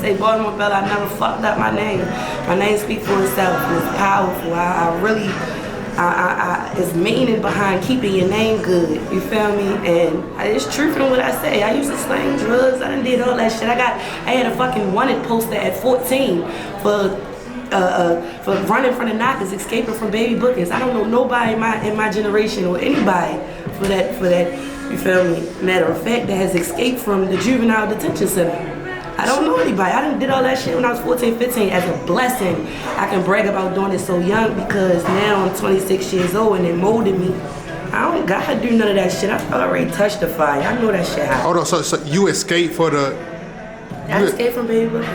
say Baltimore Bella. I never fucked up my name. My name speaks for itself. It's powerful. I really, it's meaning behind keeping your name good. You feel me? And it's true from what I say. I used to slang drugs. I done did all that shit. I had a fucking wanted poster at 14 for running from the knockers, escaping from baby bookings. I don't know nobody in my generation or anybody for that. You feel me? Matter of fact, that has escaped from the juvenile detention center. I don't know anybody. I done did all that shit when I was 14, 15 as a blessing. I can brag about doing it so young because now I'm 26 years old and it molded me. I don't gotta do none of that shit. I already touched the fire. I know that shit happened. Hold on, so you escaped for the... I escaped from baby bookings.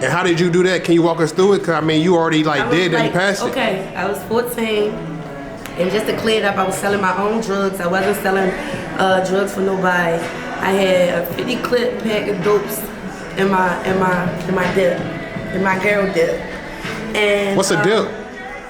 And how did you do that? Can you walk us through it? Cause I mean, you already did that, you passed it. Okay, I was 14. And just to clear it up, I was selling my own drugs. I wasn't selling drugs for nobody. I had a 50 clip pack of dopes in my dip, in my girl dip. And what's a dip?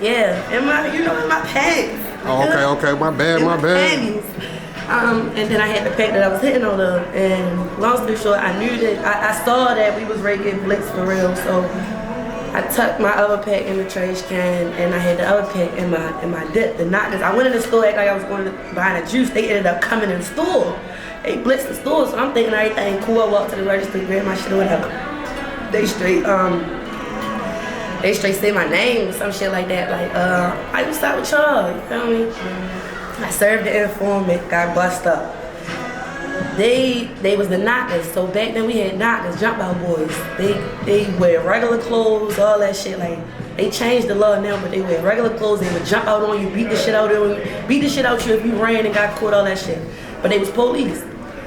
Yeah, in my pants. Oh, okay, my bad. Panties. And then I had the pack that I was hitting on her. And long story short, I knew that I saw that we was ready to get blitzed for real. So I tucked my other pack in the trash can, and I had the other pack in my dip. The knockers. I went in the store acting like I was going to buy a juice. They ended up coming in the store. They blitzed the store, so I'm thinking everything cool. I walked to the register, grab my shit or whatever. They straight say my name or some shit like that. Like, I used to start with y'all. You feel me? I served the informant, got bust up. They was the knockers, so back then we had knockers, jump out boys. They wear regular clothes, all that shit. Like, they changed the law now, but they wear regular clothes. They would jump out on you, beat the shit out of you, beat the shit out you if you ran and got caught, all that shit. But they was police,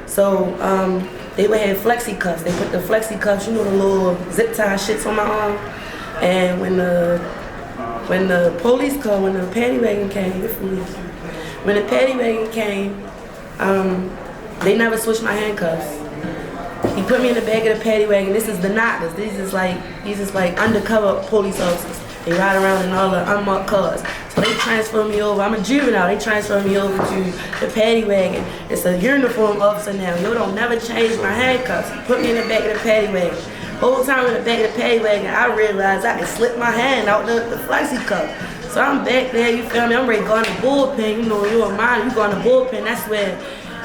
so they would have flexi cuffs. They put the flexi cuffs, you know, the little zip tie shits on my arm. And when the police called, when the paddy wagon came, when the paddy wagon came, they never switched my handcuffs. He put me in the back of the paddy wagon. This is the knockers. These is like undercover police officers. They ride around in all the unmarked cars. So they transfer me over. I'm a juvenile. They transfer me over to the paddy wagon. It's a uniform officer now. Yo, don't never change my handcuffs. He put me in the back of the paddy wagon. Whole time in the back of the paddy wagon, I realized I could slip my hand out the flexi cuff. So I'm back there, you feel me? I'm ready to go in the bullpen. You know, you're a minor, you go in the bullpen, that's where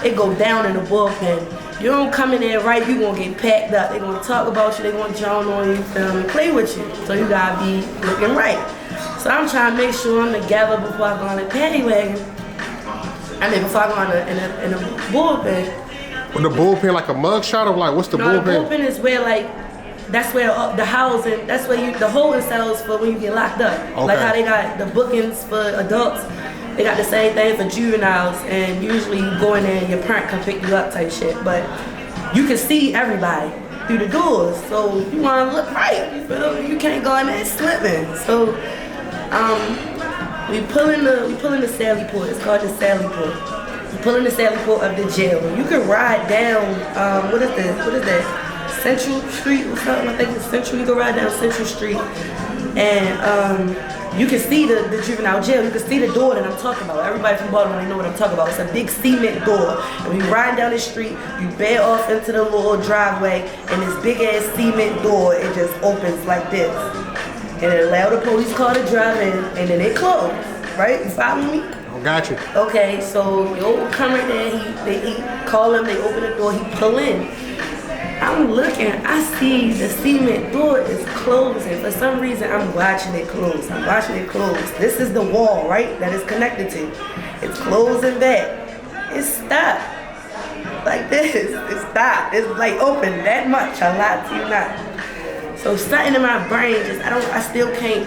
it go down in the bullpen. You don't come in there right, you gonna get packed up. They gonna talk about you, they gonna drown on you, feel me? Play with you. So you gotta be looking right. So I'm trying to make sure I'm together before I go on the paddy wagon. I mean, before I go in the bullpen. With the bullpen like a mug shot or like, what's the bullpen? The bullpen is where that's where the housing, that's where the holding cells for when you get locked up. Okay. Like how they got the bookings for adults, they got the same thing for juveniles, and usually you go in there and your parent come pick you up type shit. But you can see everybody through the doors, so you wanna look right, you feel me? You can't go in there slipping. So we pull in the Sally Port, it's called the Sally Port. We pull in the Sally Port of the jail. You can ride down, what is that? Central Street or something, I think it's Central. You can ride down Central Street and you can see the juvenile jail. You can see the door that I'm talking about. Everybody from Baltimore, they know what I'm talking about. It's a big cement door. And when you ride down the street, you bear off into the little driveway and this big ass cement door, it just opens like this. And it allows the police car to drive in and then it closes, right? You follow me? Got you. Okay, so yo come right there, he call him, they open the door, he pull in. I'm looking, I see the cement door is closing. For some reason, I'm watching it close. I'm watching it close. This is the wall, right, that it's connected to. It's closing back. It stopped. Like this, it stopped. It's like open that much, I lied to you not. So something in my brain I still can't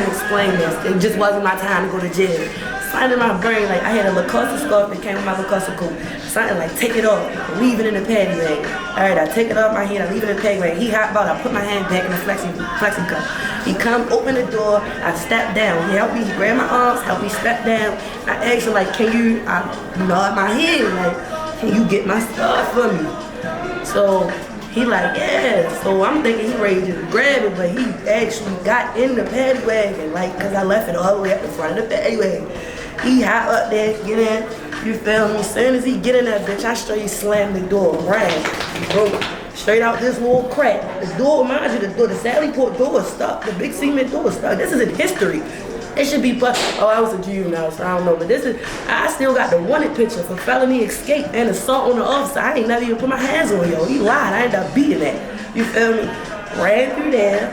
explain this. It just wasn't my time to go to jail. Something in my brain, like I had a Lacoste scarf that came with my Lacoste coat. Something like, take it off, leave it in the paddy wagon. All right, I take it off my hand, I leave it in the paddy wagon. He hopped out, I put my hand back in the flexi cuff. He come, open the door, I step down. He helped me, he grabbed my arms, helped me step down. I asked him like, can you, I nod my head, like, can you get my stuff for me? So he like, yeah. So I'm thinking he ready to grab it, but he actually got in the paddy wagon, like, cause I left it all the way up the front of the paddy wagon. He hop up there, get in, you feel me? As soon as he get in that bitch, I straight slam the door, ran, boom. straight out this little crack. The door, mind you, the Sally Port door is stuck. The big cement door is stuck. This is in history. It should be, oh, I was a juvenile, so I don't know. But this is, I still got the wanted picture for felony escape and assault on the officer. I ain't never even put my hands on yo. He lied. I ended up beating that. You feel me? Ran through there.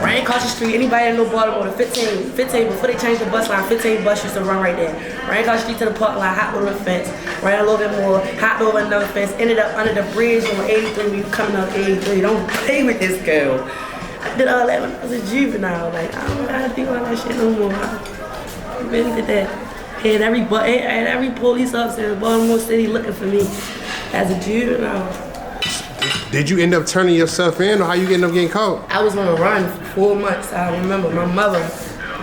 Ran across the street. Anybody that know Baltimore, the 15, before they changed the bus line, 15 bus used to run right there. Ran across the street to the park line, hopped over the fence, ran a little bit more, hopped over another fence, ended up under the bridge on 83 when you coming up 83. Don't play with this girl. I did all that when I was a juvenile. Like, I don't know how to do all that shit no more. I really did that. And every police officer in Baltimore City looking for me as a juvenile. Did you end up turning yourself in, or how you end up getting caught? I was on a run for 4 months. I remember my mother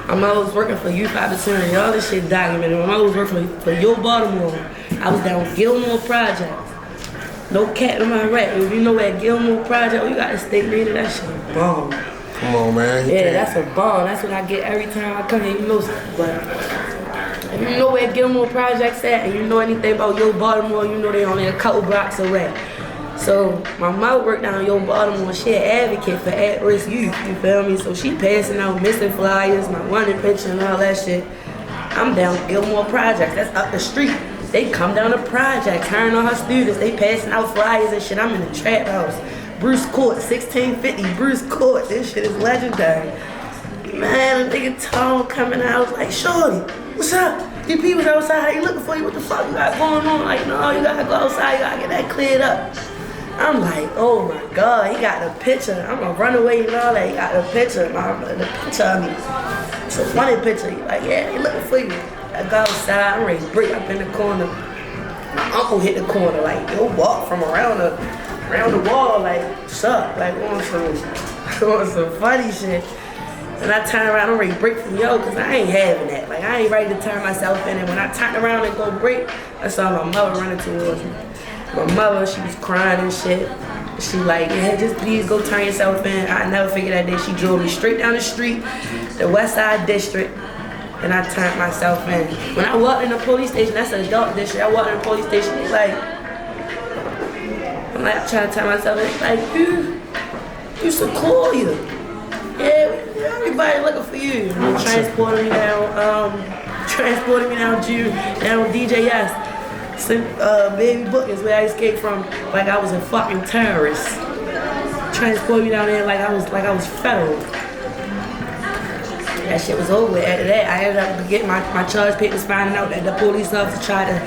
was working for Youth Opportunity. All this shit documented. My mother was working for Yo Baltimore. I was down Gilmore Project. No cat in my rat. If you know where Gilmore Project, you got to stay near that shit. Bomb. Come on, man. Yeah, that's a bomb. That's what I get every time I come here. You know something. But if you know where Gilmore Project's at, and you know anything about Yo Baltimore, you know they only a couple blocks away. So my mom worked down Yo Baltimore. She an advocate for at-risk youth, you feel me? So she passing out missing flyers, my wanted picture and all that shit. I'm down Gilmore Projects, that's up the street. They come down the project, hiring all her students, they passing out flyers and shit. I'm in the trap house. Bruce Court, 1650, Bruce Court, this shit is legendary. Man, the nigga Tone coming out, I was like, shorty, what's up? These people outside, they looking for you, what the fuck you got going on? Like, no, you gotta go outside, you gotta get that cleared up. I'm like, oh my God, he got the picture. I'm gonna run away and all that. He got the picture, the picture of me. It's a funny picture. He like, yeah, he looking for you. I go outside, I'm ready to break up in the corner. My uncle hit the corner, like, yo, walk from around the wall, like, what's up? Like, on some funny shit. And I turn around, I'm ready to break from yo, cause I ain't having that. Like, I ain't ready to turn myself in. And when I turned around and go break, I saw my mother running towards me. My mother, she was crying and shit. She like, yeah, just please go turn yourself in. I never figured that day. She drove me straight down the street, the West Side District, and I turned myself in. When I walked in the police station, that's an adult district. I walked in the police station, I'm like, I'm trying to turn myself in. Like, you Sequoia. Yeah, everybody looking for you. Transporting me down, down DJS. Baby Book is where I escaped from, like I was a fucking terrorist. Transport me down there like I was federal. That shit was over. After that, I ended up getting my charge papers, finding out that the police officer tried to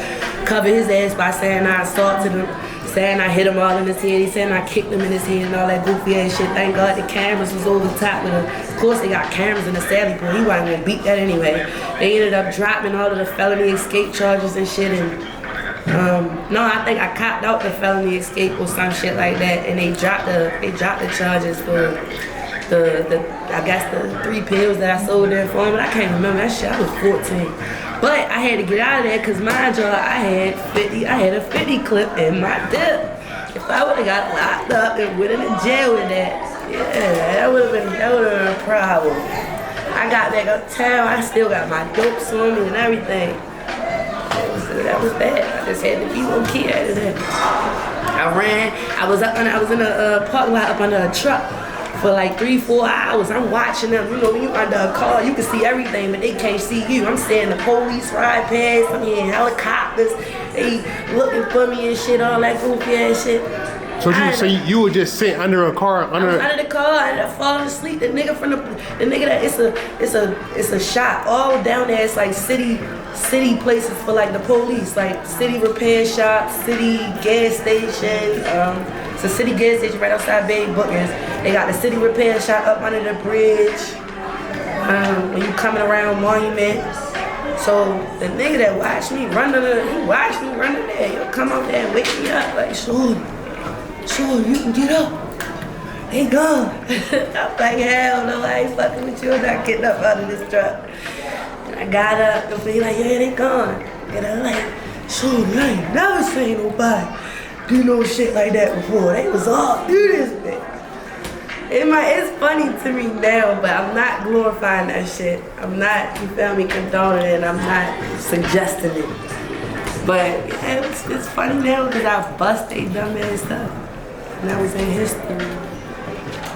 cover his ass by saying I assaulted him, saying I hit him all in his head, he saying I kicked him in his head and all that goofy ass shit. Thank God the cameras was over the top with him. Of course they got cameras in the Sally Port. He wasn't gonna beat that anyway. They ended up dropping all of the felony escape charges and shit, and no, I think I copped out the felony escape or some shit like that, and they dropped the charges for I guess the 3 pills that I sold there for him. But I can't remember that shit. I was 14, but I had to get out of there because mind you, I had a 50 clip in my dip. If I would have got locked up and went into jail with that, yeah, that would have been a problem. I got back uptown. I still got my dopes on me and everything. That was bad. I just had to be low key after that. I ran. I was in a parking lot up under a truck for like 3-4 hours. I'm watching them. You know, when you under a car, you can see everything, but they can't see you. I'm seeing the police ride past. I'm hearing helicopters. They looking for me and shit, all that goofy ass shit. So you were just sitting under a car, under the car, and I falling asleep. The nigga that it's a shop all down there. It's like city places for like the police, like city repair shops, city gas station. It's a city gas station right outside Baby Bookers. They got the city repair shop up under the bridge. When you coming around Monument. So the nigga that watched me run there, he'll come up there and wake me up like, Sure, you can get up. They gone. I'm like, hell no, I ain't fucking with you. I'm not getting up out of this truck. And I got up and be like, yeah, they gone. And I'm like, sure, I ain't never seen nobody do no shit like that before. They was all do this bitch. It's funny to me now, but I'm not glorifying that shit. I'm not, you feel me, condoning it. I'm not suggesting it. But yeah, it's funny now because I bust they dumb ass stuff. And that was in history.